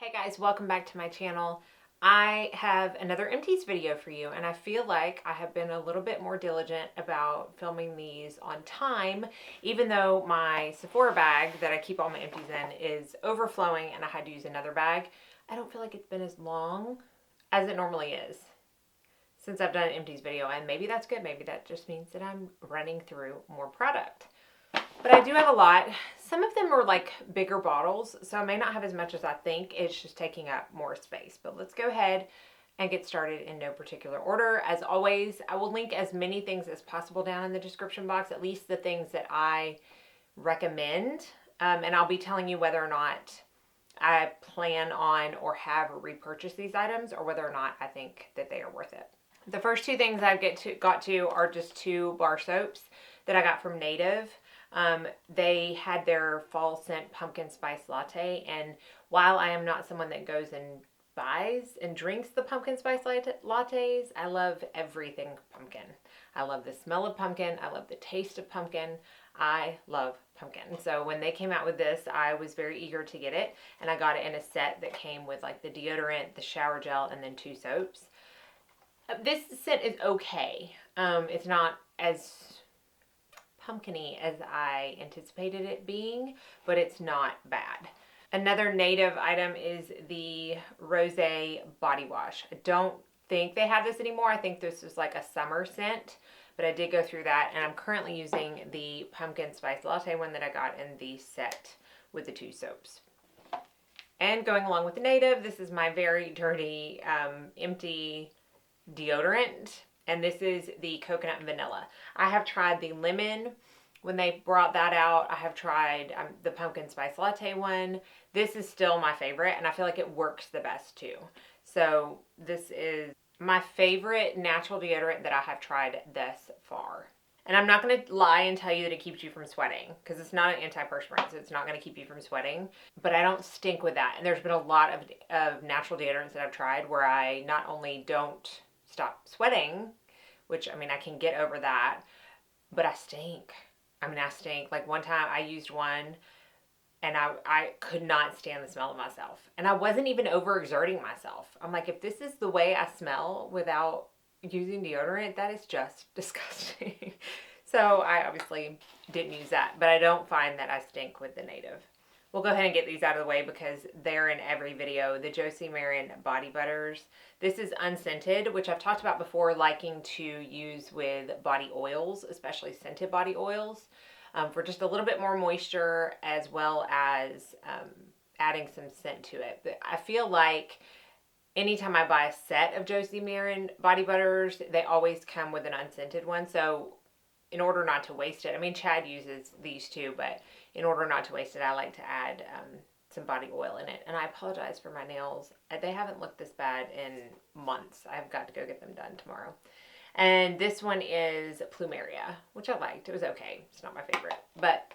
Hey guys, welcome back to my channel. I have another Empties video for you, and I feel like I have been a little bit more diligent about filming these on time, even though my Sephora bag that I keep all my empties in is overflowing and I had to use another bag. I don't feel like it's been as long as it normally is since I've done an Empties video, and maybe that's good. Maybe that just means that I'm running through more product. But I do have a lot. Some of them are like bigger bottles, so I may not have as much as I think. It's just taking up more space. But let's go ahead and get started in no particular order. As always, I will link as many things as possible down in the description box, at least the things that I recommend. And I'll be telling you whether or not I plan on or have repurchased these items, or whether or not I think that they are worth it. The first two things I got to are just two bar soaps that I got from Native. They had their fall scent pumpkin spice latte, and while I am not someone that goes and buys and drinks the pumpkin spice lattes, I love everything pumpkin. I love the smell of pumpkin. I love the taste of pumpkin. I love pumpkin. So when they came out with this, I was very eager to get it, and I got it in a set that came with like the deodorant, the shower gel, and then two soaps. This scent is okay. It's not as pumpkin-y as I anticipated it being, but it's not bad. Another Native item is the Rosé body wash. I don't think they have this anymore. I think this was like a summer scent, but I did go through that, and I'm currently using the pumpkin spice latte one that I got in the set with the two soaps. And going along with the Native, this is my very dirty empty deodorant, and this is the coconut and vanilla. I have tried the lemon when they brought that out. I have tried the pumpkin spice latte one. This is still my favorite, and I feel like it works the best too. So this is my favorite natural deodorant that I have tried thus far. And I'm not going to lie and tell you that it keeps you from sweating, because it's not an antiperspirant, so it's not going to keep you from sweating. But I don't stink with that. And there's been a lot of natural deodorants that I've tried where I not only don't stop sweating, which, I mean, I can get over that, but I stink. I mean, I stink. Like one time I used one and I could not stand the smell of myself. And I wasn't even overexerting myself. I'm like, if this is the way I smell without using deodorant, that is just disgusting. So I obviously didn't use that, but I don't find that I stink with the Native. We'll go ahead and get these out of the way because they're in every video. The Josie Maran body butters. This is unscented, which I've talked about before, liking to use with body oils, especially scented body oils, for just a little bit more moisture, as well as adding some scent to it. But I feel like anytime I buy a set of Josie Maran body butters, they always come with an unscented one. So in order not to waste it, I mean, Chad uses these too, but in order not to waste it, I like to add some body oil in it. And I apologize for my nails. They haven't looked this bad in months. I've got to go get them done tomorrow. And this one is Plumeria, which I liked. It was okay. It's not my favorite, but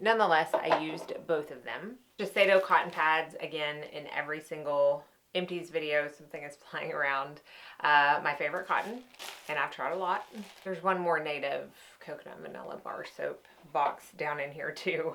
nonetheless, I used both of them. Shiseido cotton pads, again, in every single Empties video, something is flying around. My favorite cotton, and I've tried a lot. There's one more Native coconut vanilla bar soap box down in here too.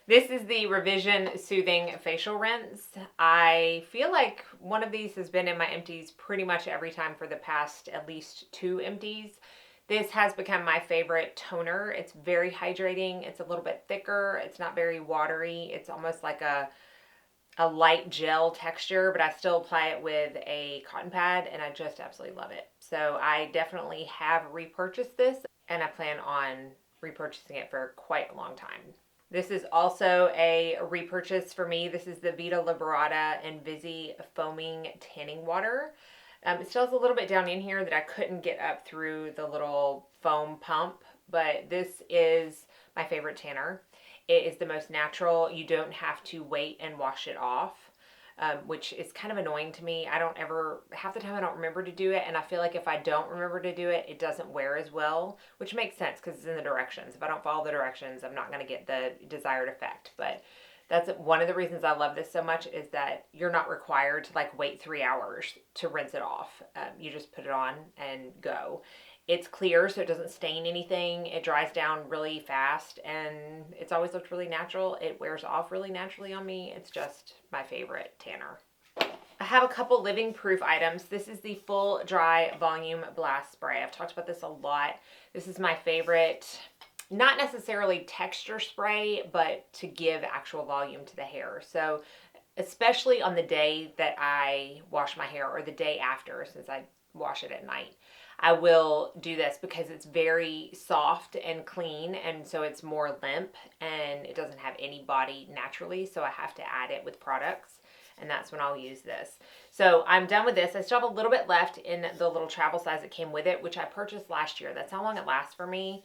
This is the Revision Soothing Facial Rinse. I feel like one of these has been in my Empties pretty much every time for the past at least two Empties. This has become my favorite toner. It's very hydrating. It's a little bit thicker. It's not very watery. It's almost like a light gel texture, but I still apply it with a cotton pad, and I just absolutely love it. So I definitely have repurchased this, and I plan on repurchasing it for quite a long time. This is also a repurchase for me. This is the Vita Liberata and Visi Foaming Tanning Water. It still has a little bit down in here that I couldn't get up through the little foam pump, but this is my favorite tanner. It is the most natural. You don't have to wait and wash it off, which is kind of annoying to me. Half the time I don't remember to do it, and I feel like if I don't remember to do it, it doesn't wear as well, which makes sense because it's in the directions. If I don't follow the directions, I'm not going to get the desired effect. But that's one of the reasons I love this so much, is that you're not required to like wait 3 hours to rinse it off. You just put it on and go. It's clear, so it doesn't stain anything. It dries down really fast, and it's always looked really natural. It wears off really naturally on me. It's just my favorite tanner. have a couple living proof items. This is the Full Dry Volume Blast Spray. I've talked about this a lot. This is my favorite, not necessarily texture spray, but to give actual volume to the hair. So especially on the day that I wash my hair or the day after, since I wash it at night, I will do this because it's very soft and clean, and so it's more limp and it doesn't have any body naturally, so I have to add it with products, and that's when I'll use this. So I'm done with this. I still have a little bit left in the little travel size that came with it, which I purchased last year. That's how long it lasts for me.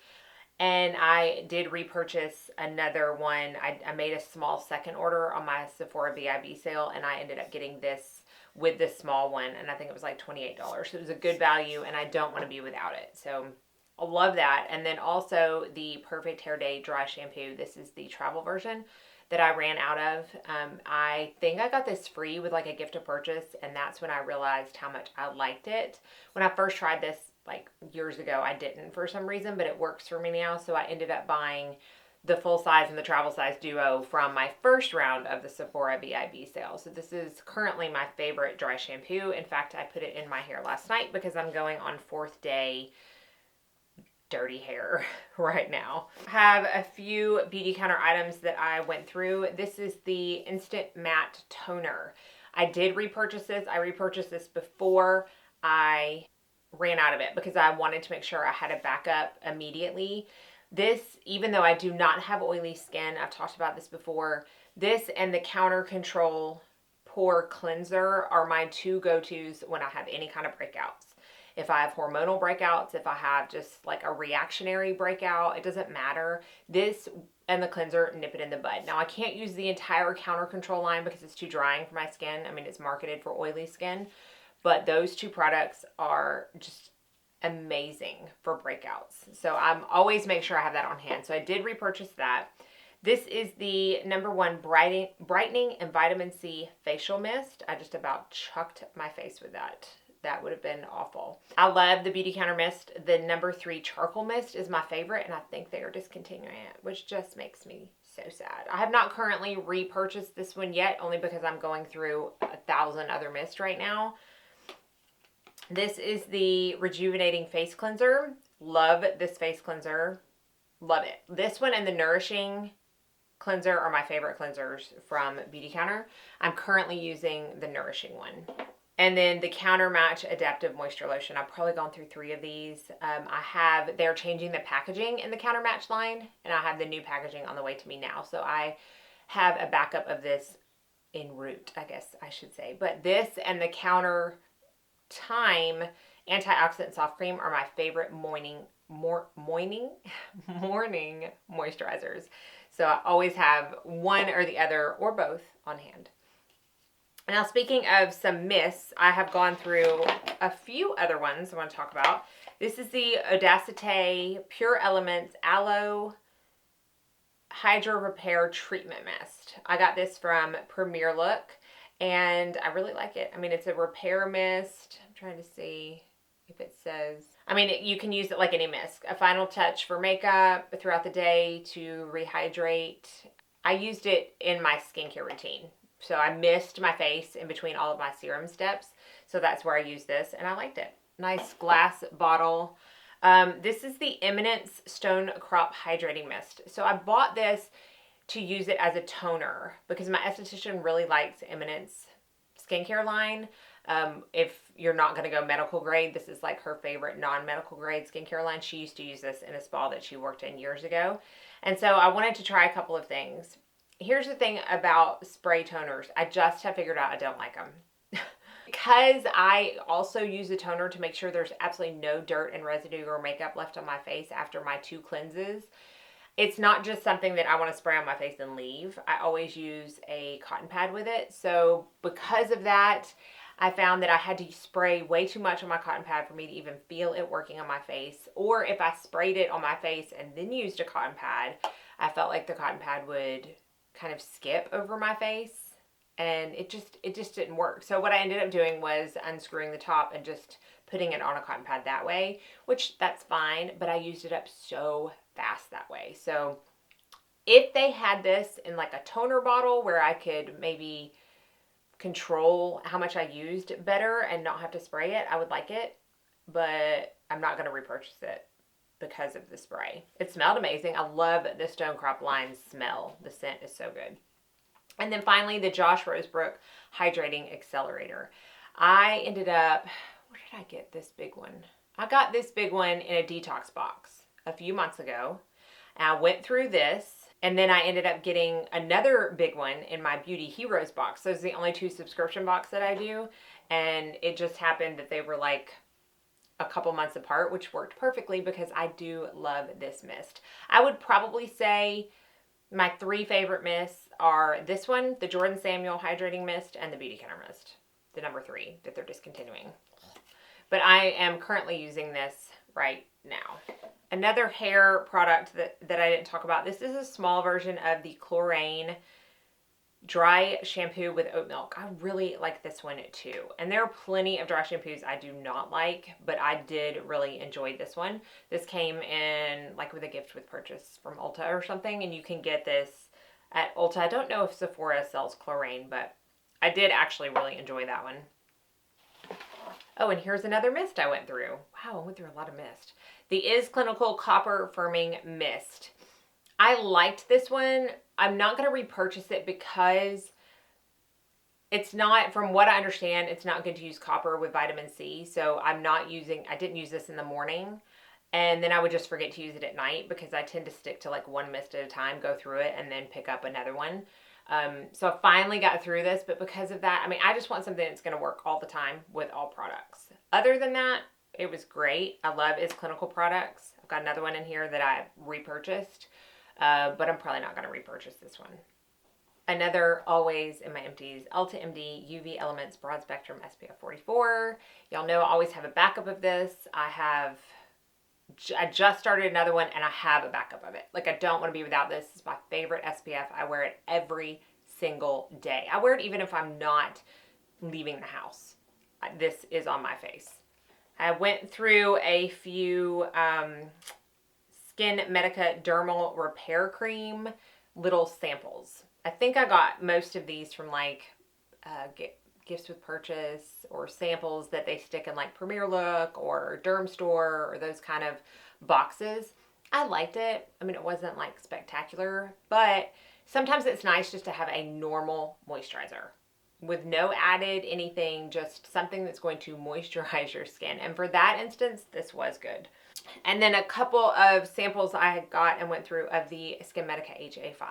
And I did repurchase another one. I made a small second order on my Sephora VIB sale, and I ended up getting this with this small one, and I think it was like $28. So it was a good value, and I don't want to be without it. So I love that. And then also the Perfect Hair Day Dry Shampoo. This is the travel version that I ran out of. I think I got this free with like a gift to purchase, and that's when I realized how much I liked it. When I first tried this like years ago, I didn't for some reason, but it works for me now. So I ended up buying the full size and the travel size duo from my first round of the Sephora VIB sale. So this is currently my favorite dry shampoo. In fact, I put it in my hair last night because I'm going on 4th day dirty hair right now. I have a few Beautycounter items that I went through. This is the Instant Matte Toner. I did repurchase this. I repurchased this before I ran out of it because I wanted to make sure I had a backup immediately. This, even though I do not have oily skin, I've talked about this before, this and the Counter Control Pore Cleanser are my two go-tos when I have any kind of breakouts. If I have hormonal breakouts, if I have just like a reactionary breakout, it doesn't matter. This and the cleanser nip it in the bud. Now, I can't use the entire Counter Control line because it's too drying for my skin. I mean, it's marketed for oily skin, but those two products are just amazing for breakouts. So I'm always make sure I have that on hand. So I did repurchase that. This is the #1 Brightening and Vitamin C Facial Mist. I just about chucked my face with that. That would have been awful. I love the Beautycounter mist. The #3 Charcoal Mist is my favorite, and I think they are discontinuing it, which just makes me so sad. I have not currently repurchased this one yet, only because I'm going through 1,000 other mists right now. This is the Rejuvenating Face Cleanser. Love this face cleanser. Love it. This one and the Nourishing Cleanser are my favorite cleansers from Beautycounter. I'm currently using the Nourishing one. And then the Countermatch Adaptive Moisture Lotion. I've probably gone through 3 of these. They're changing the packaging in the Countermatch line, and I have the new packaging on the way to me now. So I have a backup of this en route, I guess I should say. But this and the Counter Time Antioxidant Soft Cream are my favorite morning moisturizers. So I always have one or the other or both on hand. Now, speaking of some mists, I have gone through a few other ones I want to talk about. This is the Audacity Pure Elements Aloe Hydra Repair Treatment Mist. I got this from Premier Look, and I really like it. I mean, it's a repair mist. I'm trying to see if it says... I mean, you can use it like any mist. A final touch for makeup throughout the day to rehydrate. I used it in my skincare routine. So I missed my face in between all of my serum steps. So that's where I used this, and I liked it. Nice glass bottle. This is the Imminence Stone Crop Hydrating Mist. So I bought this to use it as a toner because my esthetician really likes Imminence skincare line. If you're not going to go medical grade, this is like her favorite non-medical grade skincare line. She used to use this in a spa that she worked in years ago. And so I wanted to try a couple of things. Here's the thing about spray toners. I just have figured out I don't like them. Because I also use a toner to make sure there's absolutely no dirt and residue or makeup left on my face after my 2 cleanses. It's not just something that I want to spray on my face and leave. I always use a cotton pad with it. So because of that, I found that I had to spray way too much on my cotton pad for me to even feel it working on my face. Or if I sprayed it on my face and then used a cotton pad, I felt like the cotton pad would kind of skip over my face, and it just didn't work. So what I ended up doing was unscrewing the top and just putting it on a cotton pad that way, which that's fine, but I used it up so fast that way. So if they had this in like a toner bottle where I could maybe control how much I used better and not have to spray it, I would like it. But I'm not going to repurchase it because of the spray. It smelled amazing. I love the Stone Crop line smell. The scent is so good. And then finally, the Josh Rose Brook Hydrating Accelerator. I ended up, where did I get this big one? I got this big one in a detox box a few months ago. And I went through this, and then I ended up getting another big one in my Beauty Heroes box. Those are the only 2 subscription boxes that I do. And it just happened that they were like a couple months apart, which worked perfectly because I do love this mist. I would probably say my 3 favorite mists are this one, the Jordan Samuel Hydrating Mist, and the Beautycounter Mist, the number 3 that they're discontinuing. But I am currently using this right now. Another hair product that I didn't talk about, this is a small version of the Chlorane Dry Shampoo with Oat Milk. I really like this one too. And there are plenty of dry shampoos I do not like, but I did really enjoy this one. This came in like with a gift with purchase from Ulta or something, and you can get this at Ulta. I don't know if Sephora sells Chlorane, but I did actually really enjoy that one. Oh, and here's another mist I went through. Wow, I went through a lot of mist. The Is Clinical Copper Firming Mist. I liked this one. I'm not going to repurchase it because it's not, from what I understand, it's not good to use copper with vitamin C. So I didn't use this in the morning. And then I would just forget to use it at night because I tend to stick to like one mist at a time, go through it, and then pick up another one. So I finally got through this, but because of that, I mean, I just want something that's going to work all the time with all products. Other than that, it was great. I love Is Clinical products. I've got another one in here that I repurchased. But I'm probably not going to repurchase this one. Another always in my empties, Elta MD UV Elements Broad Spectrum SPF 44. Y'all know I always have a backup of this. I just started another one and I have a backup of it. Like, I don't want to be without this. It's my favorite SPF. I wear it every single day. I wear it even if I'm not leaving the house. This is on my face. I went through a few Skin Medica Dermal Repair Cream little samples. I think I got most of these from like gifts with purchase or samples that they stick in like Premier Look or Derm Store or those kind of boxes. I liked it. I mean, it wasn't like spectacular, but sometimes it's nice just to have a normal moisturizer with no added anything, just something that's going to moisturize your skin. And for that instance, this was good. And then a couple of samples I had got and went through of the Skin Medica HA5.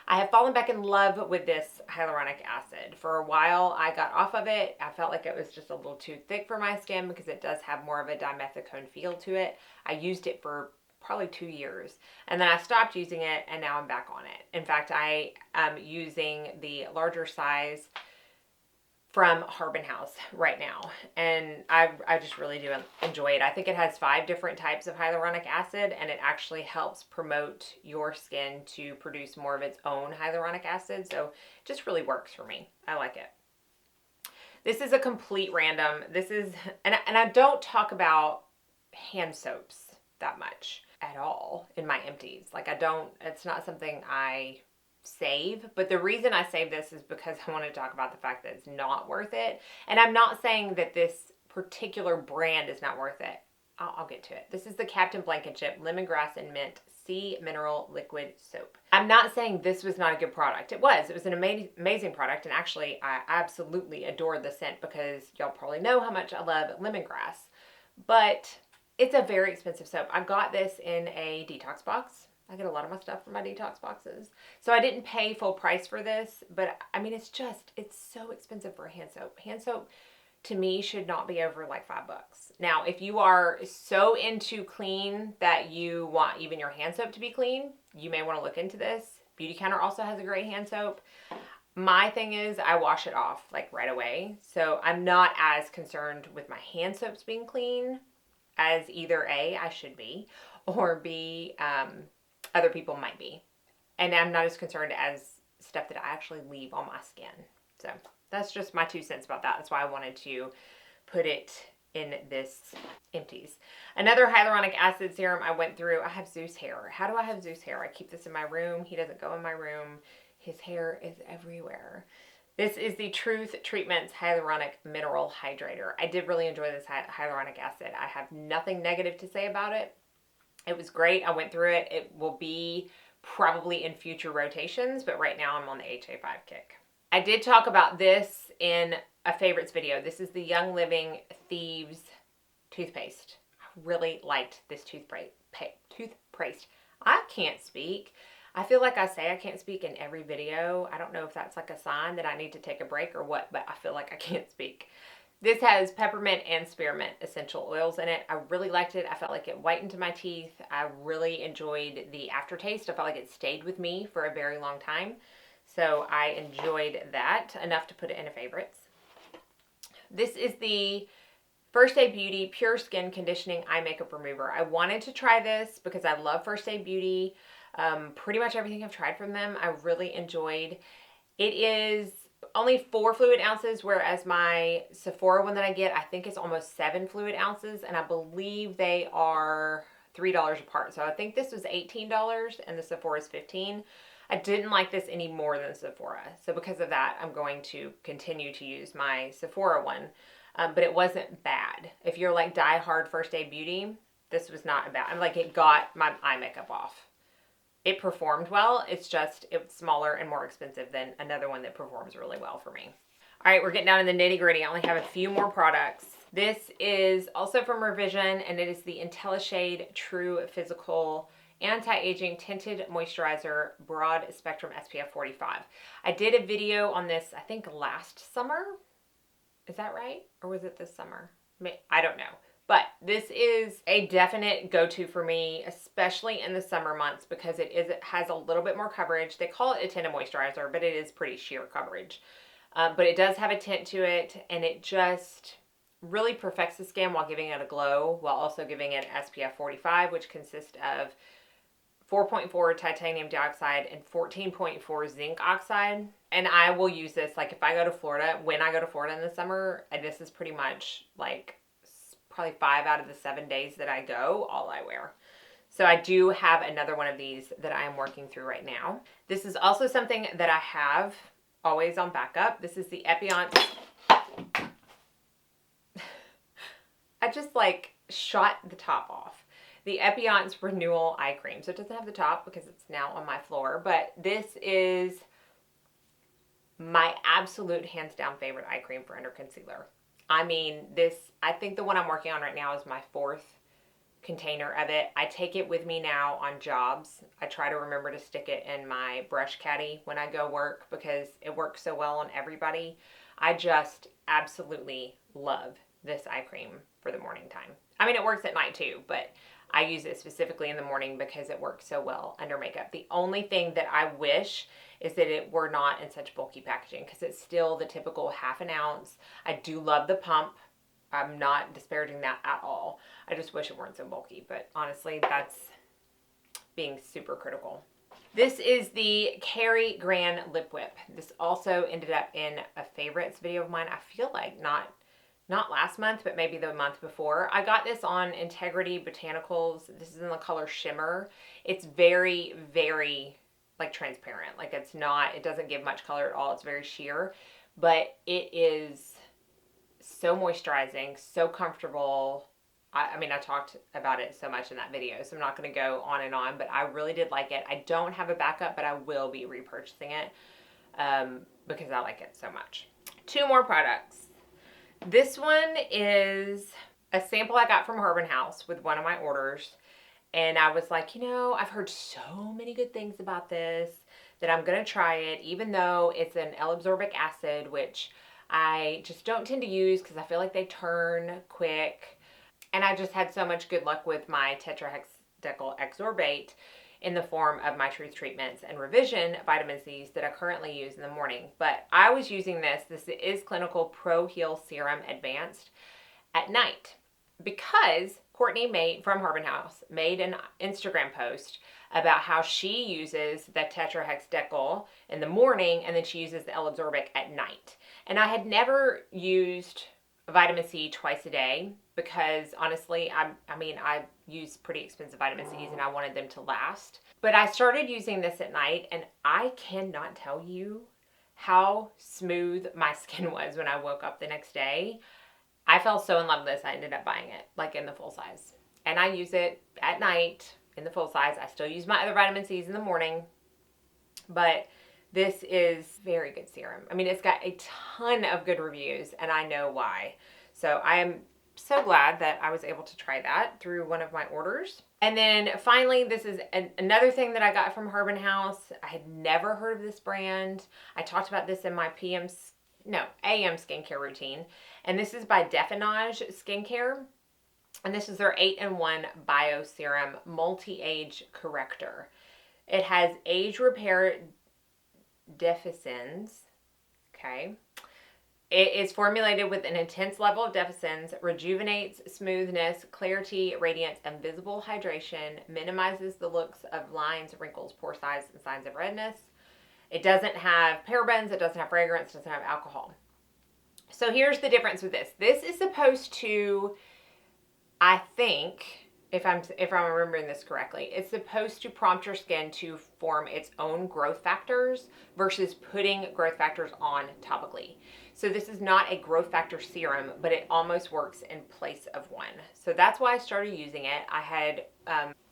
I have fallen back in love with this hyaluronic acid. For a while, I got off of it. I felt like it was just a little too thick for my skin because it does have more of a dimethicone feel to it. I used it for probably 2 years. And then I stopped using it and now I'm back on it. In fact, I am using the larger size from Harbin House right now, and I just really do enjoy it. I think it has 5 different types of hyaluronic acid, and it actually helps promote your skin to produce more of its own hyaluronic acid, so it just really works for me. I like it. This is a complete random. This is, and I don't talk about hand soaps that much at all in my empties. Like, it's not something I save, but the reason I save this is because I want to talk about the fact that it's not worth it. And I'm not saying that this particular brand is not worth it. I'll get to it. This is the Captain Blankenship Lemongrass and Mint Sea Mineral Liquid Soap. I'm not saying this was not a good product. It was. It was an amazing product, and actually I absolutely adore the scent because y'all probably know how much I love lemongrass. But it's a very expensive soap. I got this in a detox box. I get a lot of my stuff from my detox boxes. So I didn't pay full price for this, but I mean, it's so expensive for a hand soap. Hand soap to me should not be over like $5. Now, if you are so into clean that you want even your hand soap to be clean, you may want to look into this. Beautycounter also has a great hand soap. My thing is I wash it off like right away. So I'm not as concerned with my hand soaps being clean as either A, I should be, or B, other people might be. And I'm not as concerned as stuff that I actually leave on my skin. So that's just my 2 cents about that. That's why I wanted to put it in this empties. Another hyaluronic acid serum I went through. I have Zeus hair. How do I have Zeus hair? I keep this in my room. He doesn't go in my room. His hair is everywhere. This is the Truth Treatments Hyaluronic Mineral Hydrator. I did really enjoy this hyaluronic acid. I have nothing negative to say about it. It was great. I went through it. It will be probably in future rotations, but right now I'm on the HA5 kick. I did talk about this in a favorites video. This is the Young Living Thieves toothpaste. I really liked this toothpaste. I can't speak. I feel like I say I can't speak in every video. I don't know if that's like a sign that I need to take a break or what, but I feel like I can't speak. This has peppermint and spearmint essential oils in it. I really liked it. I felt like it whitened my teeth. I really enjoyed the aftertaste. I felt like it stayed with me for a very long time. So I enjoyed that enough to put it in a favorites. This is the First Aid Beauty Pure Skin Conditioning Eye Makeup Remover. I wanted to try this because I love First Aid Beauty. Pretty much everything I've tried from them, I really enjoyed. It is only 4 fluid ounces, whereas my Sephora one that I get, I think it's almost 7 fluid ounces, and I believe they are $3 apart. So I think this was $18 and the Sephora is $15. I didn't like this any more than Sephora. So because of that, I'm going to continue to use my Sephora one. But it wasn't bad. If you're like die-hard First Aid Beauty, this was not bad. I'm like, it got my eye makeup off. It performed well. It's just, it's smaller and more expensive than another one that performs really well for me. All right, we're getting down to the nitty-gritty. I only have a few more products. This is also from Revision, and it is the Intellij True Physical Anti-Aging Tinted Moisturizer Broad Spectrum SPF 45. I did a video on this, I think last summer. Is that right? Or was it this summer? I don't know. But this is a definite go-to for me, especially in the summer months, because it has a little bit more coverage. They call it a tinted moisturizer, but it is pretty sheer coverage. But it does have a tint to it, and it just really perfects the skin while giving it a glow, while also giving it SPF 45, which consists of 4.4 titanium dioxide and 14.4 zinc oxide. And I will use this, like if I go to Florida, when I go to Florida in the summer, this is pretty much like probably 5 out of the 7 days that I go, all I wear. So I do have another one of these that I am working through right now. This is also something that I have always on backup. This is the Epionce. I just like shot the top off. The Epionce Renewal Eye Cream. So it doesn't have the top because it's now on my floor, but this is my absolute hands down favorite eye cream for under concealer. I mean, I think the one I'm working on right now is my 4th container of it. I take it with me now on jobs. I try to remember to stick it in my brush caddy when I go work because it works so well on everybody. I just absolutely love this eye cream for the morning time. I mean, it works at night too, but I use it specifically in the morning because it works so well under makeup. The only thing that I wish is that it were not in such bulky packaging because it's still the typical ½ ounce. I do love the pump. I'm not disparaging that at all. I just wish it weren't so bulky, but honestly, that's being super critical. This is the Carrie Grand Lip Whip. This also ended up in a favorites video of mine. I feel like not last month, but maybe the month before. I got this on Integrity Botanicals. This is in the color Shimmer. It's very, very like transparent. Like it doesn't give much color at all. It's very sheer, but it is so moisturizing, so comfortable. I mean, I talked about it so much in that video, so I'm not going to go on and on, but I really did like it. I don't have a backup, but I will be repurchasing it because I like it so much. 2 more products. This one is a sample I got from Harbin House with one of my orders. And I was like, you know, I've heard so many good things about this that I'm going to try it, even though it's an L-ascorbic acid, which I just don't tend to use because I feel like they turn quick. And I just had so much good luck with my tetrahexadecyl exorbate in the form of my Truth Treatments and Revision vitamin C's that I currently use in the morning. But I was using this. This is Clinical Pro Heal Serum Advanced at night because Courtney from Harbin House made an Instagram post about how she uses the tetrahexadecyl in the morning and then she uses the L-ascorbic at night. And I had never used vitamin C twice a day because honestly, I use pretty expensive vitamin C's and I wanted them to last. But I started using this at night and I cannot tell you how smooth my skin was when I woke up the next day. I fell so in love with this, I ended up buying it, like in the full size. And I use it at night in the full size. I still use my other vitamin C's in the morning, but this is very good serum. I mean, it's got a ton of good reviews, and I know why. So I am so glad that I was able to try that through one of my orders. And then finally, this is another thing that I got from Herbn House. I had never heard of this brand. I talked about this in my AM skincare routine. And this is by Definage Skincare. And this is their 8-in-1 Bio Serum Multi-Age Corrector. It has age repair defisins. Okay. It is formulated with an intense level of defisins, rejuvenates smoothness, clarity, radiance, and visible hydration, minimizes the looks of lines, wrinkles, pore size, and signs of redness. It doesn't have parabens, it doesn't have fragrance, it doesn't have alcohol. So here's the difference with this. This is supposed to, I think, if I'm remembering this correctly, it's supposed to prompt your skin to form its own growth factors versus putting growth factors on topically. So this is not a growth factor serum, but it almost works in place of one. So that's why I started using it. I had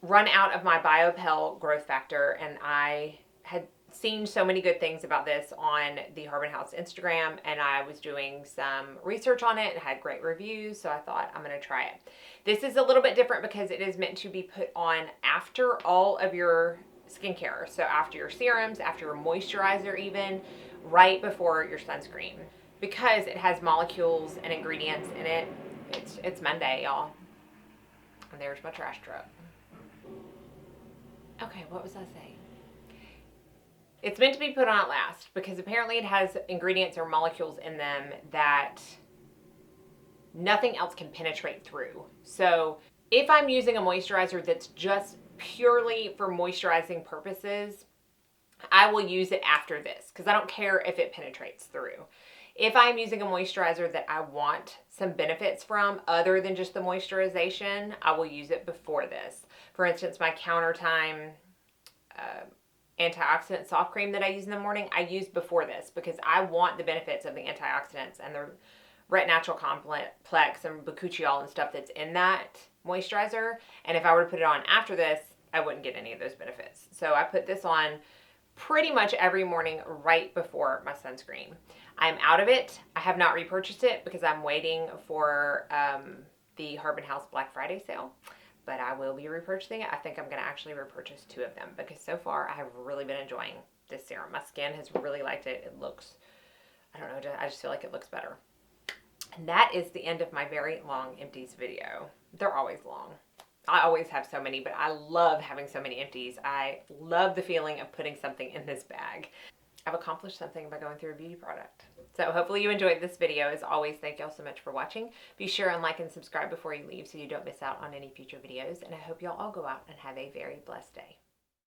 run out of my BioPel growth factor, and I had seen so many good things about this on the Herbn House Instagram, and I was doing some research on it and had great reviews, so I thought I'm going to try it. This is a little bit different because it is meant to be put on after all of your skincare. So after your serums, after your moisturizer even, right before your sunscreen. Because it has molecules and ingredients in it, it's Monday, y'all. And there's my trash truck. Okay, what was I saying? It's meant to be put on at last because apparently it has ingredients or molecules in them that nothing else can penetrate through. So if I'm using a moisturizer that's just purely for moisturizing purposes, I will use it after this because I don't care if it penetrates through. If I'm using a moisturizer that I want some benefits from other than just the moisturization, I will use it before this. For instance, my Counter Time antioxidant soft cream that I use in the morning, I use before this because I want the benefits of the antioxidants and the retinatural complex and bakuchiol and stuff that's in that moisturizer. And if I were to put it on after this, I wouldn't get any of those benefits. So I put this on pretty much every morning right before my sunscreen. I'm out of it. I have not repurchased it because I'm waiting for the Herbn House Black Friday sale. But I will be repurchasing it. I think I'm going to actually repurchase 2 of them because so far I have really been enjoying this serum. My skin has really liked it. It looks, I don't know, I just feel like it looks better. And that is the end of my very long Empties video. They're always long. I always have so many, but I love having so many Empties. I love the feeling of putting something in this bag. I've accomplished something by going through a beauty product. So hopefully you enjoyed this video. As always, thank y'all so much for watching. Be sure and like and subscribe before you leave so you don't miss out on any future videos. And I hope y'all all go out and have a very blessed day.